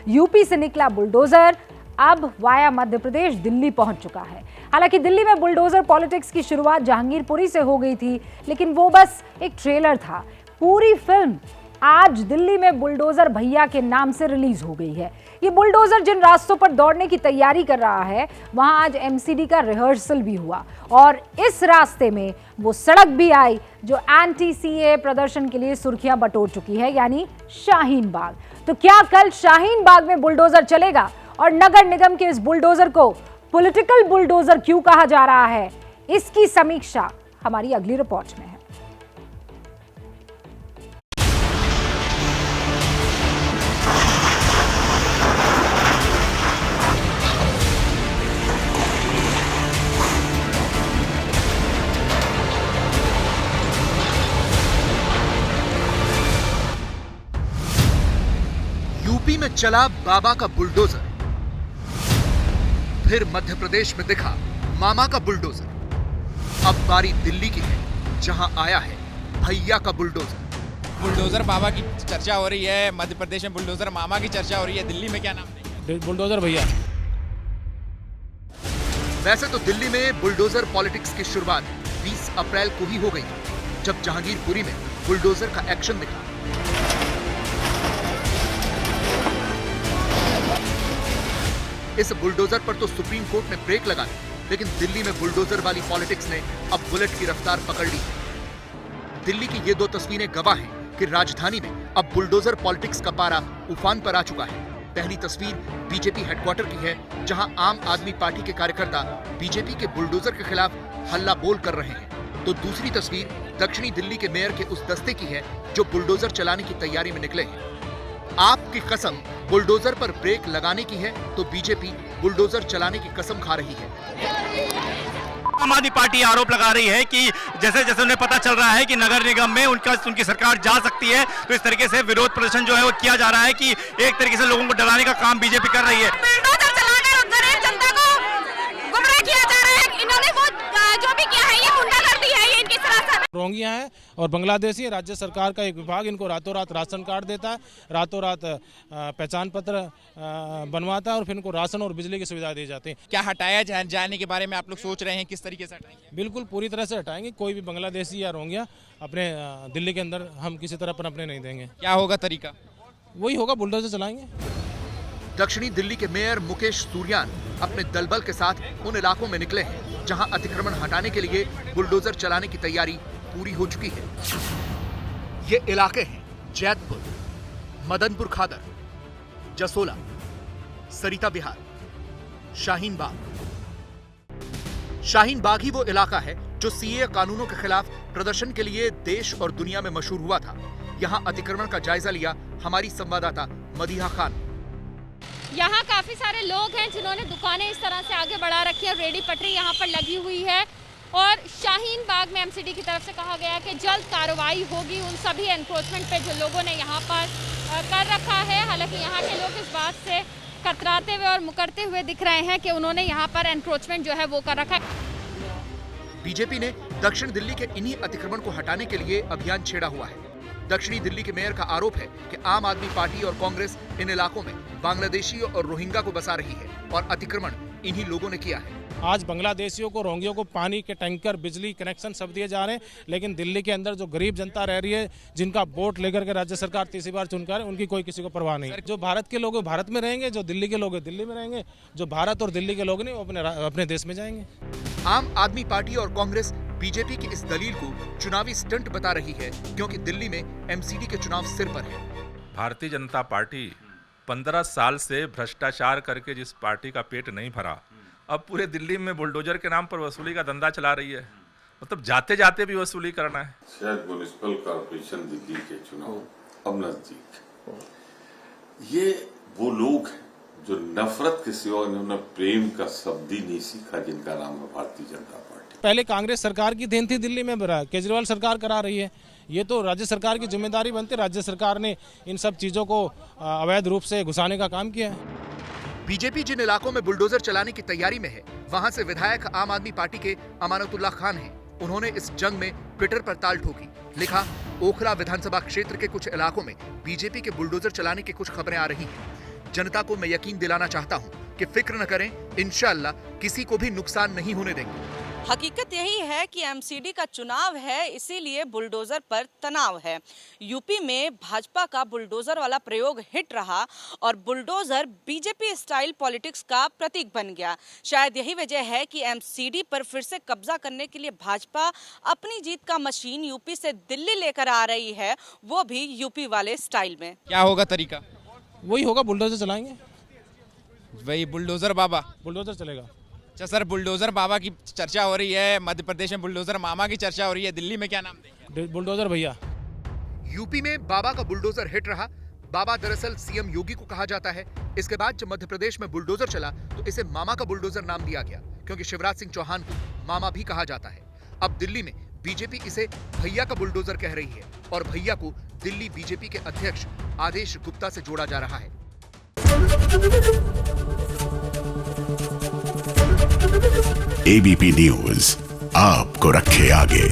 UP से निकला bulldozer अब वाया मध्य प्रदेश दिल्ली पहुंच चुका है। हालांकि दिल्ली में बुलडोजर पॉलिटिक्स की शुरुआत जहांगीरपुरी से हो गई थी, लेकिन वो बस एक ट्रेलर था। पूरी फिल्म आज दिल्ली में बुलडोजर भैया के नाम से रिलीज हो गई है। ये बुलडोजर जिन रास्तों पर दौड़ने की तैयारी कर रहा है, वहां आज एमसीडी का रिहर्सल भी हुआ और इस रास्ते में वो सड़क भी आई जो एंटी सीए प्रदर्शन के लिए सुर्खियां बटोर चुकी है, यानी शाहीन बाग। तो क्या कल शाहीन बाग में बुलडोजर चलेगा और नगर निगम के इस बुलडोजर को पॉलिटिकल बुलडोजर क्यों कहा जा रहा है, इसकी समीक्षा हमारी अगली रिपोर्ट में है। यूपी में चला बाबा का बुलडोजर, फिर मध्य प्रदेश में दिखा मामा का बुलडोजर। अब बारी दिल्ली की है, जहां आया है भैया का बुलडोजर। बुलडोजर बाबा की चर्चा हो रही है, मध्य प्रदेश में बुलडोजर मामा की चर्चा हो रही है, दिल्ली में क्या नाम देंगे? बुलडोजर भैया। वैसे तो दिल्ली में बुलडोजर पॉलिटिक्स की शुरुआत 20 अप्रैल को ही हो गई, जब जहांगीरपुरी में बुलडोजर का एक्शन दिखा। इस बुलडोजर पर तो सुप्रीम कोर्ट ने ब्रेक लगा दी, लेकिन दिल्ली में बुलडोजर वाली पॉलिटिक्स ने अब बुलेट की रफ्तार पकड़ ली है। दिल्ली की ये दो तस्वीरें गवाह हैं कि राजधानी में अब बुलडोजर पॉलिटिक्स का पारा उफान पर आ चुका है। पहली तस्वीर बीजेपी हेडक्वार्टर की है, जहां आम आदमी पार्टी के कार्यकर्ता बीजेपी के बुलडोजर के खिलाफ हल्ला बोल कर रहे हैं। तो दूसरी तस्वीर दक्षिणी दिल्ली के मेयर के उस दस्ते की है जो बुलडोजर चलाने की तैयारी में निकले हैं। आपकी कसम बुलडोजर पर ब्रेक लगाने की है, तो बीजेपी बुलडोजर चलाने की कसम खा रही है। आम आदमी पार्टी आरोप लगा रही है कि जैसे जैसे उन्हें पता चल रहा है कि नगर निगम में उनकी सरकार जा सकती है, तो इस तरीके से विरोध प्रदर्शन जो है वो किया जा रहा है कि एक तरीके से लोगों को डराने का काम बीजेपी कर रही है। बुलडोजर चलाकर गरीब जनता को गुमराह किया जा रहा है। इन्होंने वो जो भी किया है ये गुंडागर्दी है, ये इनकी सरासर रोंगिया है और बांग्लादेशी। राज्य सरकार का एक विभाग इनको रातों रात राशन कार्ड देता है, रातों रात पहचान पत्र बनवाता है और फिर इनको राशन और बिजली की सुविधा दी जाती है। क्या हटाया जाने के बारे में आप लोग सोच रहे हैं, किस तरीके से हटाएंगे? बिल्कुल पूरी तरह से हटाएंगे। कोई भी बांग्लादेशी या रोंगिया अपने दिल्ली के अंदर हम किसी तरह पनपने नहीं देंगे। क्या होगा तरीका? वही होगा, बुलडोजर चलाएंगे। दक्षिणी दिल्ली के मेयर मुकेश सूर्यान अपने दलबल के साथ उन इलाकों में निकले हैं जहां अतिक्रमण हटाने के लिए बुलडोजर चलाने की तैयारी पूरी हो चुकी है। ये इलाके हैं जैतपुर, मदनपुर खादर, जसोला, सरिता विहार, शाहीन बाग। शाहीन बाग ही वो इलाका है जो सीए कानूनों के खिलाफ प्रदर्शन के लिए देश और दुनिया में मशहूर हुआ था। यहां अतिक्रमण का जायजा लिया हमारी संवाददाता मदीहा खान। यहाँ काफी सारे लोग हैं जिन्होंने दुकानें इस तरह से आगे बढ़ा रखी है। रेडी पटरी यहाँ पर लगी हुई है और शाहीन बाग में एमसीडी की तरफ से कहा गया है कि जल्द कार्रवाई होगी उन सभी एनक्रोचमेंट पे जो लोगों ने यहाँ पर कर रखा है। हालांकि यहाँ के लोग इस बात से कतराते हुए और मुकरते हुए दिख रहे हैं कि उन्होंने यहाँ पर एनक्रोचमेंट जो है वो कर रखा है। बीजेपी ने दक्षिण दिल्ली के इन्हीं अतिक्रमण को हटाने के लिए अभियान छेड़ा हुआ है। दक्षिणी दिल्ली के मेयर का आरोप है कि आम आदमी पार्टी और कांग्रेस इन इलाकों में बांग्लादेशी और रोहिंग्या को बसा रही है और अतिक्रमण इन्हीं लोगों ने किया है। आज बांग्लादेशियों को, रोंगियों को पानी के टैंकर, बिजली कनेक्शन सब दिए जा रहे हैं, लेकिन दिल्ली के अंदर जो गरीब जनता रह रही है, जिनका वोट लेकर के राज्य सरकार तीसरी बार चुनकर, उनकी कोई किसी को परवाह नहीं। जो भारत के लोग हैं भारत में रहेंगे, जो दिल्ली के लोग हैं दिल्ली में रहेंगे, जो भारत और दिल्ली के लोग नहीं वो अपने देश में जाएंगे। आम आदमी पार्टी और कांग्रेस बीजेपी की इस दलील को चुनावी स्टंट बता रही है, क्योंकि दिल्ली में एमसीडी के चुनाव सिर पर है। भारतीय जनता पार्टी 15 साल से भ्रष्टाचार करके जिस पार्टी का पेट नहीं भरा, अब पूरे दिल्ली में बुलडोजर के नाम पर वसूली का धंधा चला रही है। मतलब जाते जाते भी वसूली करना है। शायद म्युनिसिपल कॉर्पोरेशन दिल्ली के चुनाव अब नजदीक, ये वो लोग हैं जो नफरत के सिवा उन्होंने प्रेम का शब्द ही नहीं सीखा, जिनका नाम है भारतीय जनता पार्टी। पहले कांग्रेस सरकार की देन थी दिल्ली में, केजरीवाल सरकार करा रही है। ये तो राज्य सरकार की जिम्मेदारी बनती है। राज्य सरकार ने इन सब चीजों को अवैध रूप से घुसाने का काम किया है। बीजेपी जिन इलाकों में बुलडोजर चलाने की तैयारी में है, वहां से विधायक आम आदमी पार्टी के अमानतुल्लाह खान हैं। उन्होंने इस जंग में ट्विटर पर ताल ठोकी, लिखा, ओखला विधानसभा क्षेत्र के कुछ इलाकों में बीजेपी के बुलडोजर चलाने की कुछ खबरें आ रही हैं। जनता को मैं यकीन दिलाना चाहता हूं कि फिक्र न करें, इंशाअल्लाह किसी को भी नुकसान नहीं होने देंगे। हकीकत यही है कि एमसीडी का चुनाव है, इसीलिए बुलडोजर पर तनाव है। यूपी में भाजपा का बुलडोजर वाला प्रयोग हिट रहा और बुलडोजर बीजेपी स्टाइल पॉलिटिक्स का प्रतीक बन गया। शायद यही वजह है कि एमसीडी पर फिर से कब्जा करने के लिए भाजपा अपनी जीत का मशीन यूपी से दिल्ली लेकर आ रही है, वो भी यूपी वाले स्टाइल में। क्या होगा तरीका? वही होगा, बुलडोजर चलाएंगे, वही बुलडोजर बाबा। बुलडोजर चलेगा। अच्छा सर, बुलडोजर बाबा की चर्चा हो रही है, मध्य प्रदेश में बुलडोजर मामा की चर्चा हो रही है, दिल्ली में क्या नाम देंगे? बुलडोजर भैया। यूपी में बाबा का बुलडोजर हिट रहा। बाबा दरअसल सीएम योगी को कहा जाता है। इसके बाद जब मध्य प्रदेश में बुलडोजर चला तो इसे मामा का बुलडोजर नाम दिया गया, क्योंकि शिवराज सिंह चौहान को मामा भी कहा जाता है। अब दिल्ली में बीजेपी इसे भैया का बुलडोजर कह रही है और भैया को दिल्ली बीजेपी के अध्यक्ष आदेश गुप्ता से जोड़ा जा रहा है। एबीपी न्यूज आपको रखे आगे।